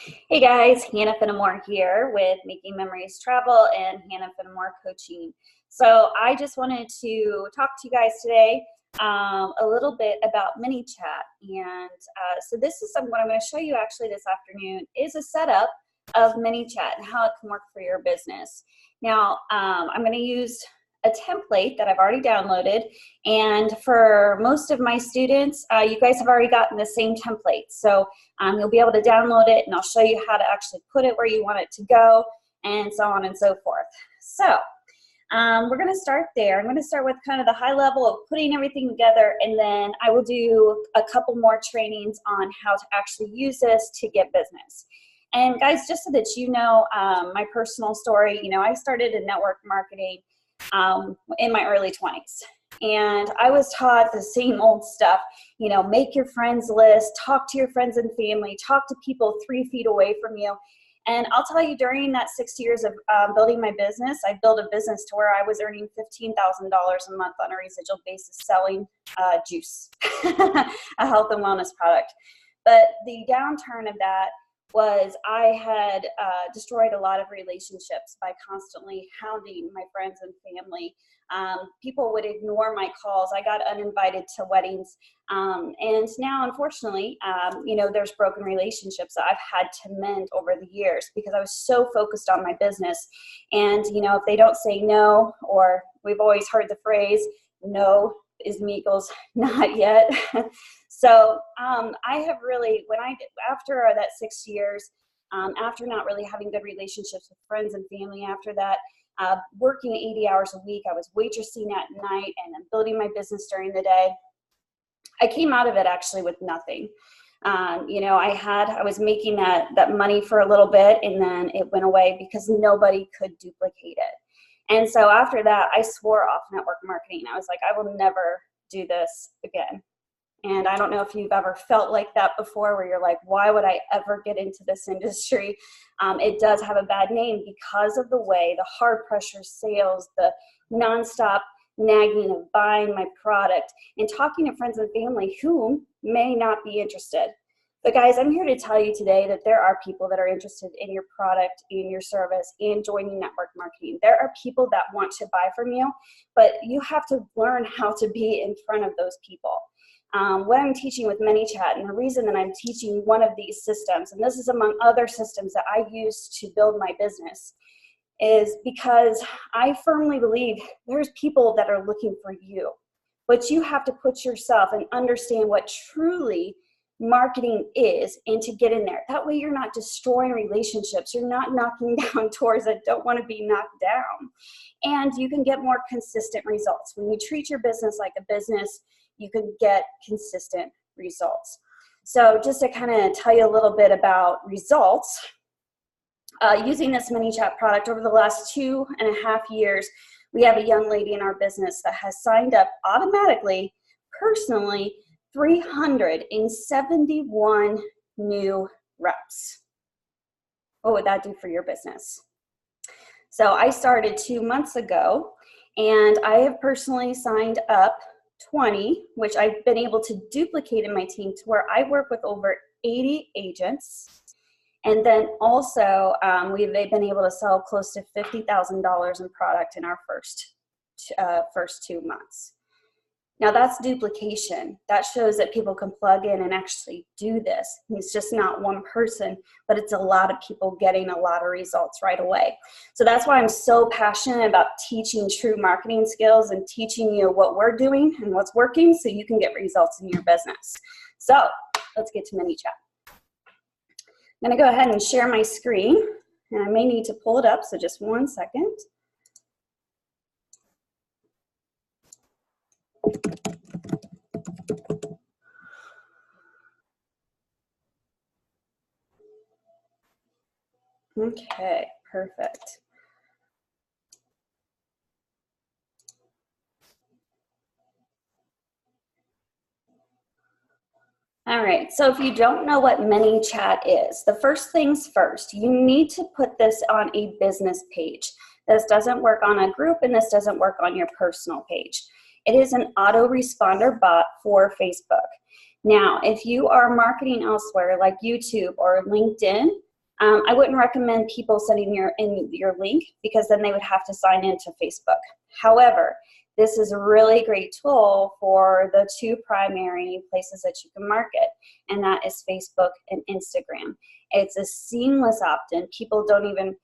Hey guys, Hannah Finnemore here with Making Memories Travel and Hannah Finnemore Coaching. So I just wanted to talk to you guys today a little bit about Manychat. And so this is what I'm going to show you actually this afternoon is a setup of Manychat and how it can work for your business. Now I'm going to use a template that I've already downloaded, and for most of my students you guys have already gotten the same template, so you'll be able to download it and I'll show you how to actually put it where you want it to go and so on and so forth. So we're going to start there. I'm going to start with kind of the high level of putting everything together, and then I will do a couple more trainings on how to actually use this to get business. And guys, just so that you know my personal story, I started in network marketing in my early 20s. And I was taught the same old stuff, make your friends list, talk to your friends and family, talk to people 3 feet away from you. And I'll tell you, during that 6 years of building my business, I built a business to where I was earning $15,000 a month on a residual basis selling juice, a health and wellness product. But the downturn of that was I had destroyed a lot of relationships by constantly hounding my friends and family. People would ignore my calls. I got uninvited to weddings. And now, unfortunately, there's broken relationships that I've had to mend over the years because I was so focused on my business. And, if they don't say no, or we've always heard the phrase, no is Meagle's not yet. So I have really, after that 6 years, after not really having good relationships with friends and family after that, working 80 hours a week, I was waitressing at night and then building my business during the day. I came out of it actually with nothing. I was making that money for a little bit, and then it went away because nobody could duplicate it. And so after that, I swore off network marketing. I was like, I will never do this again. And I don't know if you've ever felt like that before, where you're like, why would I ever get into this industry? It does have a bad name because of the way, the hard pressure sales, the nonstop nagging of buying my product and talking to friends and family who may not be interested. But guys, I'm here to tell you today that there are people that are interested in your product, in your service, in joining network marketing. There are people that want to buy from you, but you have to learn how to be in front of those people. What I'm teaching with Manychat, and the reason that I'm teaching one of these systems, and this is among other systems that I use to build my business, is because I firmly believe there's people that are looking for you, but you have to put yourself and understand what truly marketing is and to get in there. That way you're not destroying relationships. You're not knocking down doors that don't want to be knocked down. And you can get more consistent results. When you treat your business like a business, you can get consistent results. So just to kind of tell you a little bit about results, using this Manychat product over the last 2.5 years, we have a young lady in our business that has signed up automatically, personally, 371 new reps. What would that do for your business? So I started 2 months ago, and I have personally signed up 20, which I've been able to duplicate in my team to where I work with over 80 agents. And then also they've been able to sell close to $50,000 in product in our first 2 months. Now that's duplication. That shows that people can plug in and actually do this. It's just not one person, but it's a lot of people getting a lot of results right away. So that's why I'm so passionate about teaching true marketing skills and teaching you what we're doing and what's working so you can get results in your business. So let's get to Manychat. I'm going to go ahead and share my screen, and I may need to pull it up, so just 1 second. Okay, perfect. All right, so if you don't know what Manychat is, the first things first, you need to put this on a business page. This doesn't work on a group, and this doesn't work on your personal page. It is an autoresponder bot for Facebook. Now, if you are marketing elsewhere like YouTube or LinkedIn, I wouldn't recommend people sending your link because then they would have to sign into Facebook. However, this is a really great tool for the two primary places that you can market, and that is Facebook and Instagram. It's a seamless opt-in. People don't even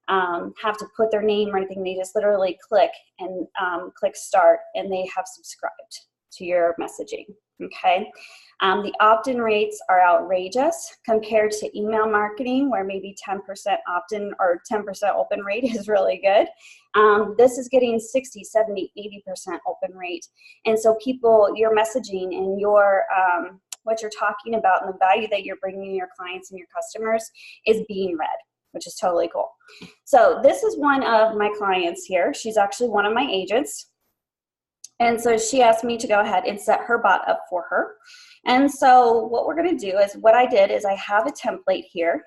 have to put their name or anything. They just literally click and click start, and they have subscribed to your messaging, okay? The opt-in rates are outrageous compared to email marketing, where maybe 10% opt-in or 10% open rate is really good. This is getting 60, 70, 80% open rate. And so people, your messaging and your what you're talking about and the value that you're bringing your clients and your customers is being read, which is totally cool. So this is one of my clients here. She's actually one of my agents. And so she asked me to go ahead and set her bot up for her. And so what we're going to do is, what I did is I have a template here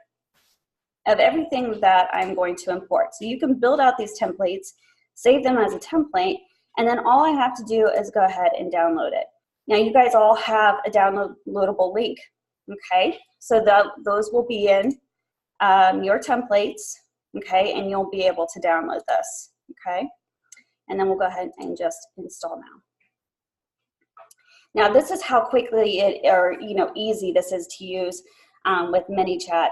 of everything that I'm going to import. So you can build out these templates, save them as a template, and then all I have to do is go ahead and download it. Now you guys all have a downloadable link, okay? So those will be in your templates, okay? And you'll be able to download this, okay? And then we'll go ahead and just install now. Now this is how quickly easy this is to use with Manychat.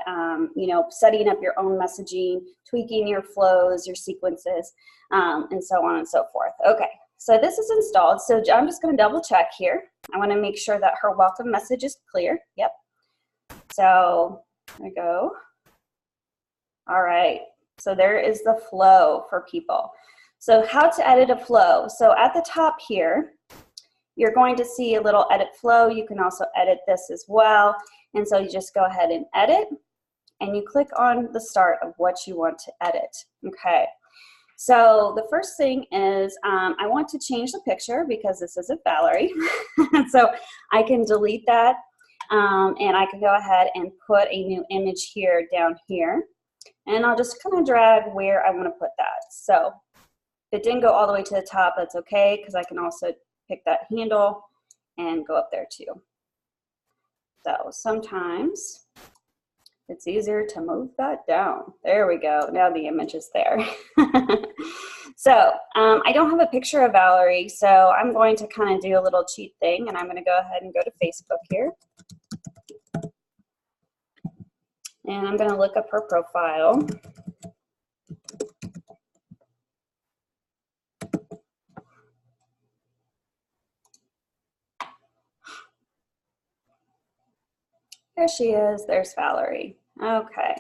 Setting up your own messaging, tweaking your flows, your sequences, and so on and so forth. Okay, so this is installed. So I'm just going to double check here. I want to make sure that her welcome message is clear. Yep. So there we go. All right. So there is the flow for people. So how to edit a flow. So at the top here, you're going to see a little edit flow. You can also edit this as well. And so you just go ahead and edit, and you click on the start of what you want to edit. Okay. So the first thing is I want to change the picture because this isn't Valerie. So I can delete that, and I can go ahead and put a new image here down here. And I'll just kind of drag where I want to put that. So if it didn't go all the way to the top, that's okay, because I can also pick that handle and go up there too. So sometimes it's easier to move that down. There we go. Now the image is there. So I don't have a picture of Valerie, so I'm going to kind of do a little cheat thing, and I'm going to go ahead and go to Facebook here. And I'm going to look up her profile. There she is. There's Valerie. Okay.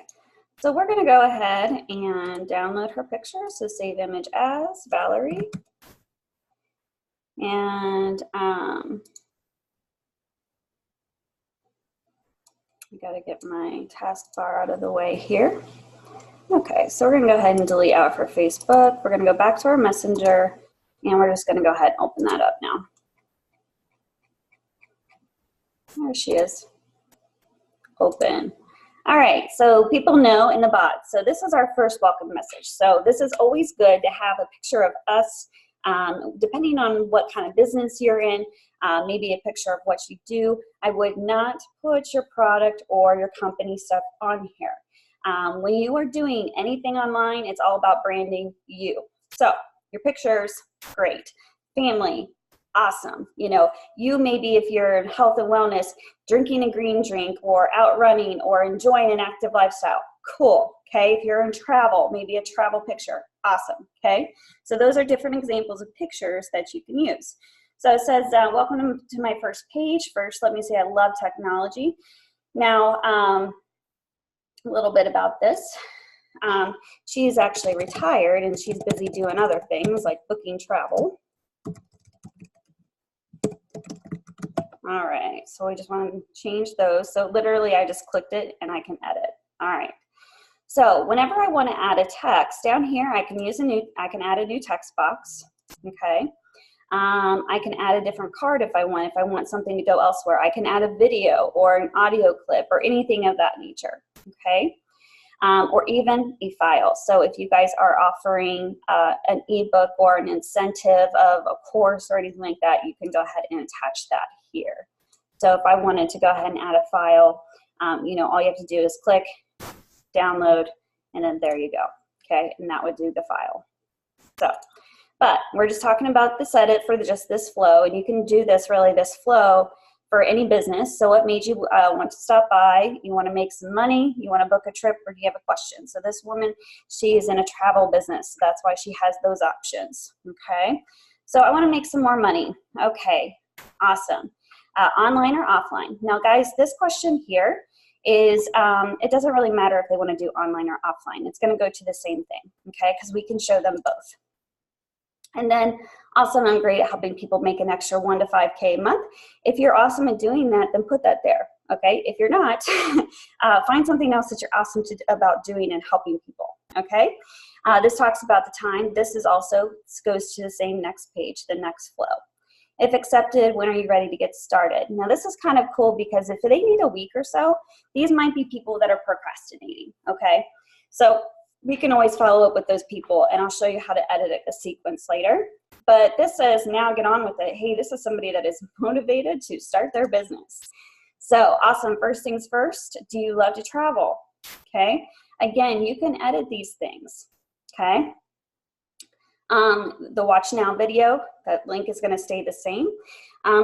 So we're going to go ahead and download her picture. So save image as Valerie. And I got to get my taskbar out of the way here. Okay, so we're going to go ahead and delete out for Facebook. We're going to go back to our Messenger, and we're just going to go ahead and open that up now. There she is. Open. All right, so people know in the bot. So this is our first welcome message. So this is always good to have a picture of us, depending on what kind of business you're in, maybe a picture of what you do. I would not put your product or your company stuff on here. When you are doing anything online, it's all about branding you. So your pictures, great. Family, awesome. You maybe, if you're in health and wellness, drinking a green drink or out running or enjoying an active lifestyle, cool. Okay, if you're in travel, maybe a travel picture, awesome. Okay, so those are different examples of pictures that you can use. So it says, welcome to my first page. First, let me say I love technology. Now, a little bit about this. She's actually retired, and she's busy doing other things like booking travel. All right, so we just want to change those. So literally I just clicked it and I can edit. All right. So whenever I want to add a text down here, I can add a new text box. Okay. I can add a different card if I want something to go elsewhere. I can add a video or an audio clip or anything of that nature. Okay. Or even a file. So if you guys are offering an ebook or an incentive of a course or anything like that, you can go ahead and attach that here. So if I wanted to go ahead and add a file, all you have to do is click, download, and then there you go, okay? And that would do the file. So, but we're just talking about this edit for just this flow, and you can do this flow for any business. So what made you want to stop by? You want to make some money, you want to book a trip, or do you have a question? So this woman, she is in a travel business. So that's why she has those options, okay? So I want to make some more money. Okay, awesome. Online or offline? Now guys, this question here is, it doesn't really matter if they want to do online or offline. It's going to go to the same thing, okay? Because we can show them both. And then awesome, I'm great at helping people make an extra 1 to 5K a month. If you're awesome at doing that, then put that there, okay? If you're not, find something else that you're awesome about doing and helping people, okay? This talks about the time. This goes to the same next page, the next flow. If accepted, when are you ready to get started? Now this is kind of cool because if they need a week or so, these might be people that are procrastinating, okay? So we can always follow up with those people, and I'll show you how to edit a sequence later. But this says, now get on with it. Hey, this is somebody that is motivated to start their business. So awesome, first things first, do you love to travel? Okay, again, you can edit these things, okay? The watch now video, that link is gonna stay the same.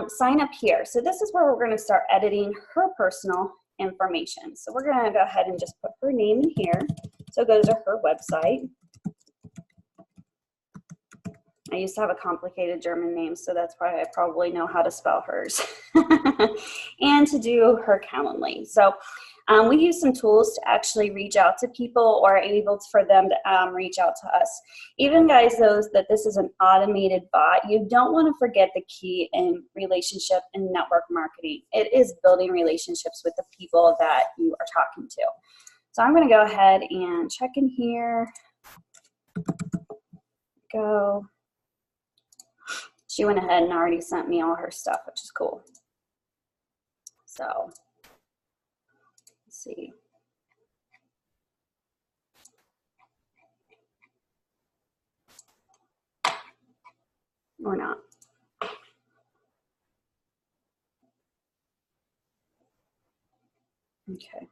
Sign up here. So this is where we're gonna start editing her personal information. So we're gonna go ahead and just put her name in here. So it goes to her website. I used to have a complicated German name, so that's why I probably know how to spell hers. And to do her Calendly. So we use some tools to actually reach out to people, or able for them to reach out to us. Even guys, that this is an automated bot, you don't want to forget the key in relationship and network marketing. It is building relationships with the people that you are talking to. So I'm going to go ahead and check in here. Go. She went ahead and already sent me all her stuff, which is cool. So let's see. Or not. Okay.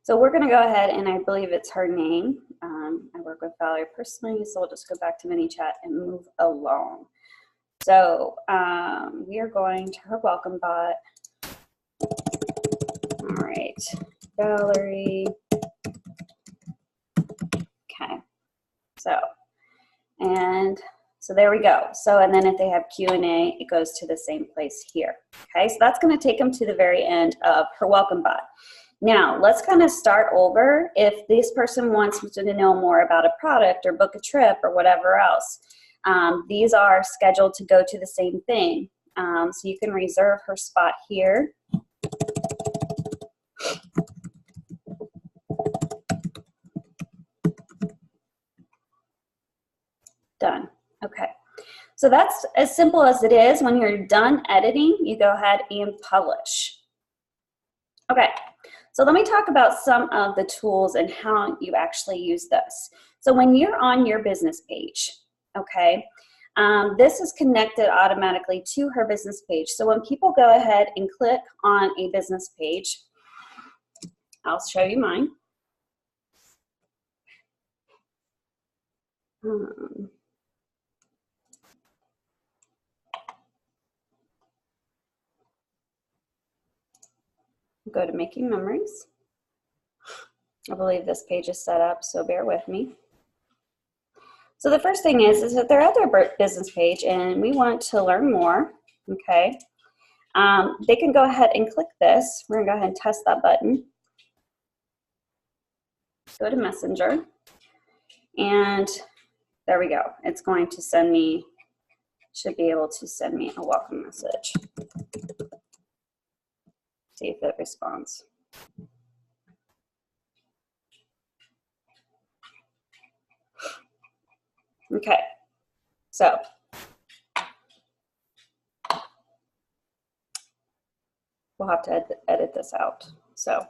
So we're going to go ahead, and I believe it's her name. I work with Valerie personally, so we'll just go back to Manychat and move along. So we are going to her welcome bot. All right, Valerie. Okay. So there we go. So, and then if they have Q&A, it goes to the same place here. Okay, so that's going to take them to the very end of her welcome bot. Now, let's kind of start over. If this person wants to know more about a product or book a trip or whatever else, these are scheduled to go to the same thing. So you can reserve her spot here. Done. Okay. So that's as simple as it is. When you're done editing, you go ahead and publish. Okay. So let me talk about some of the tools and how you actually use this. So when you're on your business page, okay, this is connected automatically to her business page. So when people go ahead and click on a business page, I'll show you mine. Go to Making Memories. I believe this page is set up, so bear with me. So the first thing is that they're at their business page and we want to learn more, okay? They can go ahead and click this. We're gonna go ahead and test that button. Go to Messenger, and there we go. It's going to send me, should be able to send me a welcome message. See if it responds. Okay, so we'll have to edit this out. So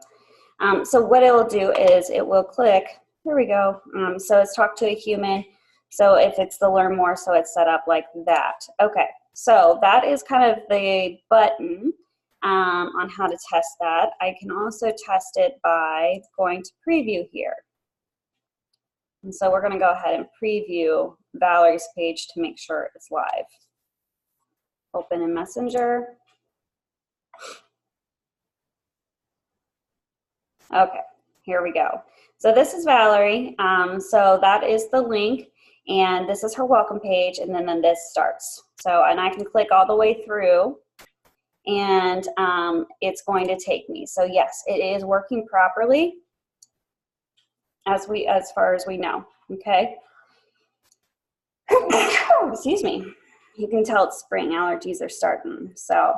what it will do is it will click, there we go. So it's talk to a human. So if it's the learn more, so it's set up like that. Okay, so that is kind of the button. on how to test that. I can also test it by going to preview here. And so we're going to go ahead and preview Valerie's page to make sure it's live. Open in Messenger. Okay, here we go. So this is Valerie. So that is the link, and this is her welcome page, and then this starts. So, and I can click all the way through, and it's going to take me. So yes, it is working properly as far as we know. Okay. Excuse me. You can tell it's spring. Allergies are starting. So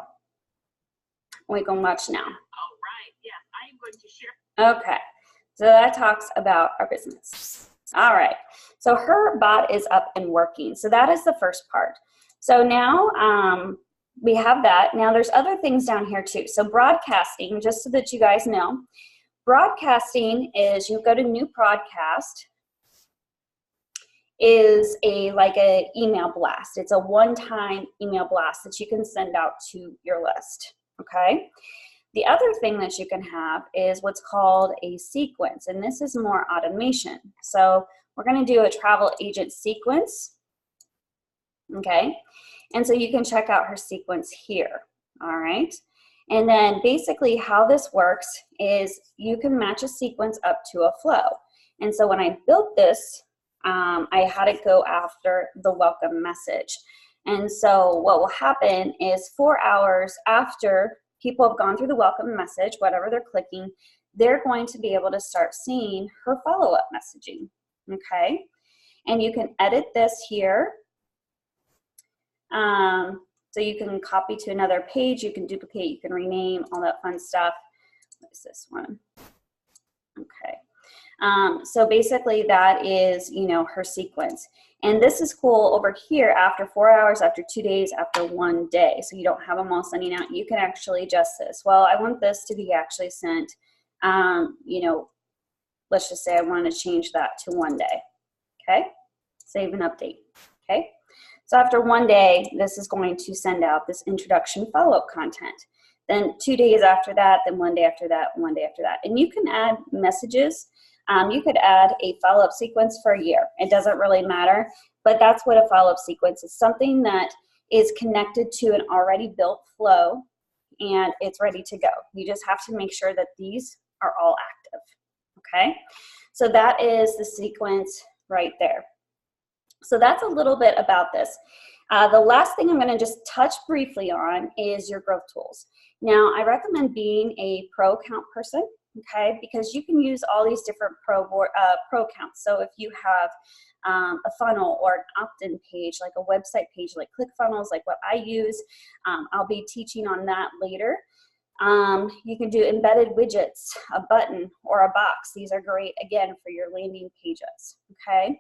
we can watch now. All right. Yeah, I am going to share. Okay. So that talks about our business. All right. So her bot is up and working. So that is the first part. So now we have that. Now there's other things down here too. So broadcasting, just so that you guys know, broadcasting is you go to new broadcast, is like a email blast. It's a one-time email blast that you can send out to your list, okay? The other thing that you can have is what's called a sequence, and this is more automation. So we're gonna do a travel agent sequence, okay? And so you can check out her sequence here, all right? And then basically how this works is you can match a sequence up to a flow. And so when I built this, I had it go after the welcome message. And so what will happen is 4 hours after people have gone through the welcome message, whatever they're clicking, they're going to be able to start seeing her follow-up messaging, okay? And you can edit this here. So you can copy to another page, you can duplicate, you can rename, all that fun stuff. What is this one? Okay. So basically that is, you know, her sequence. And this is cool over here after 4 hours, after 2 days, after 1 day. So you don't have them all sending out. You can actually adjust this. Well, I want this to be actually sent, you know, let's just say I want to change that to 1 day. Okay. Save and update. Okay. So after 1 day, this is going to send out this introduction follow-up content. Then 2 days after that, then 1 day after that, 1 day after that. And you can add messages. You could add a follow-up sequence for a year. It doesn't really matter, but that's what a follow-up sequence is. Something that is connected to an already built flow, and it's ready to go. You just have to make sure that these are all active, okay? So that is the sequence right there. So that's a little bit about this. The last thing I'm going to just touch briefly on is your growth tools. Now, I recommend being a pro account person, okay, because you can use all these different pro accounts. So if you have a funnel or an opt-in page, like a website page, like ClickFunnels, like what I use, I'll be teaching on that later. You can do embedded widgets, a button or a box. These are great, again, for your landing pages, okay?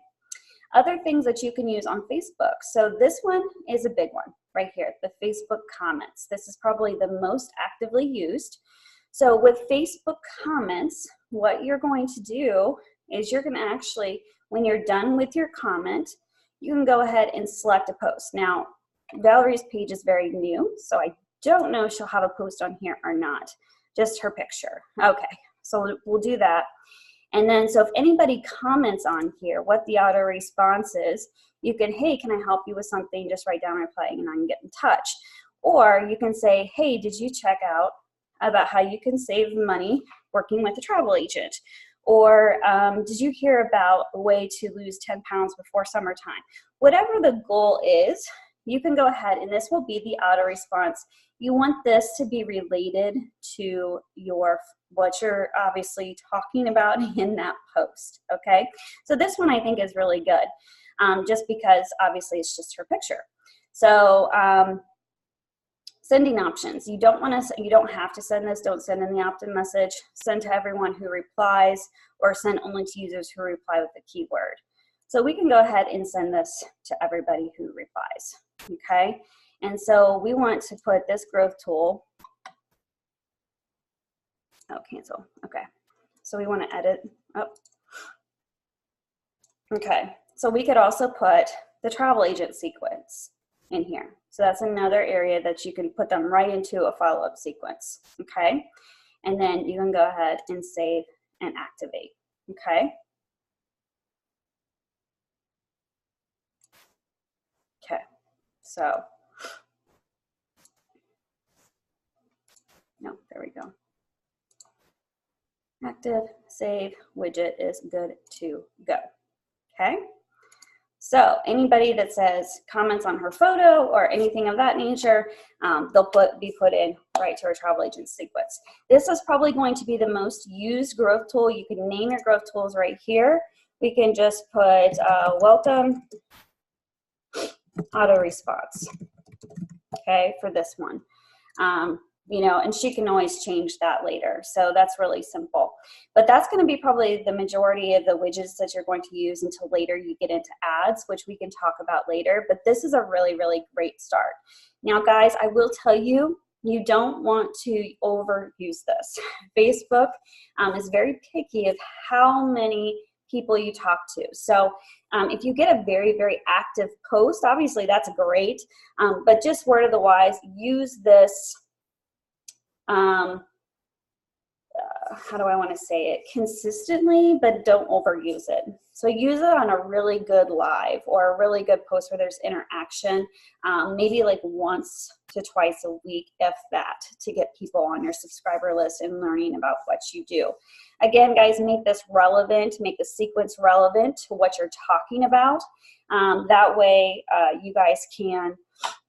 Other things that you can use on Facebook. So this one is a big one right here, the Facebook comments. This is probably the most actively used. So with Facebook comments, what you're going to do is you're going to actually, when you're done with your comment, you can go ahead and select a post. Now, Valerie's page is very new, so I don't know if she'll have a post on here or not, just her picture. Okay, so we'll do that. And then, so if anybody comments on here, what the auto response is, you can, hey, can I help you with something? Just write down reply and I can get in touch. Or you can say, hey, did you check out about how you can save money working with a travel agent? Or did you hear about a way to lose 10 pounds before summertime? Whatever the goal is, you can go ahead and this will be the auto response. You want this to be related to what you're obviously talking about in that post, okay? So this one I think is really good, just because obviously it's just her picture. So sending options. You don't have to send this. Don't send in the opt-in message. Send to everyone who replies, or send only to users who reply with the keyword. So we can go ahead and send this to everybody who replies, okay? And so we want to put this growth tool, oh, cancel, okay. So we want to edit, oh. Okay, so we could also put the travel agent sequence. in here. So that's another area that you can put them right into a follow-up sequence, okay? And then you can go ahead and save and activate, okay? Okay, so, no, there we go. Active, save, widget is good to go, okay? So anybody that says comments on her photo or anything of that nature, they'll be put in right to our travel agent sequence. This is probably going to be the most used growth tool. You can name your growth tools right here. We can just put welcome auto response, okay, for this one. You know, and she can always change that later. So that's really simple. But that's going to be probably the majority of the widgets that you're going to use until later you get into ads, which we can talk about later. But this is a really, really great start. Now, guys, I will tell you, you don't want to overuse this. Facebook is very picky of how many people you talk to. So if you get a very, very active post, obviously that's great. But just word of the wise, use this how do I want to say it, consistently, but don't overuse it. So use it on a really good live or a really good post where there's interaction, maybe like once to twice a week, if that, to get people on your subscriber list and learning about what you do. Again, guys, make this relevant, make the sequence relevant to what you're talking about. That way you guys can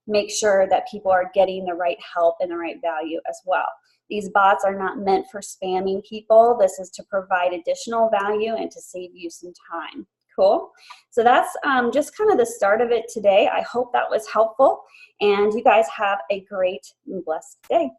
make sure that people are getting the right help and the right value as well. These bots are not meant for spamming people. This is to provide additional value and to save you some time. Cool. So that's just kind of the start of it today. I hope that was helpful, and you guys have a great and blessed day.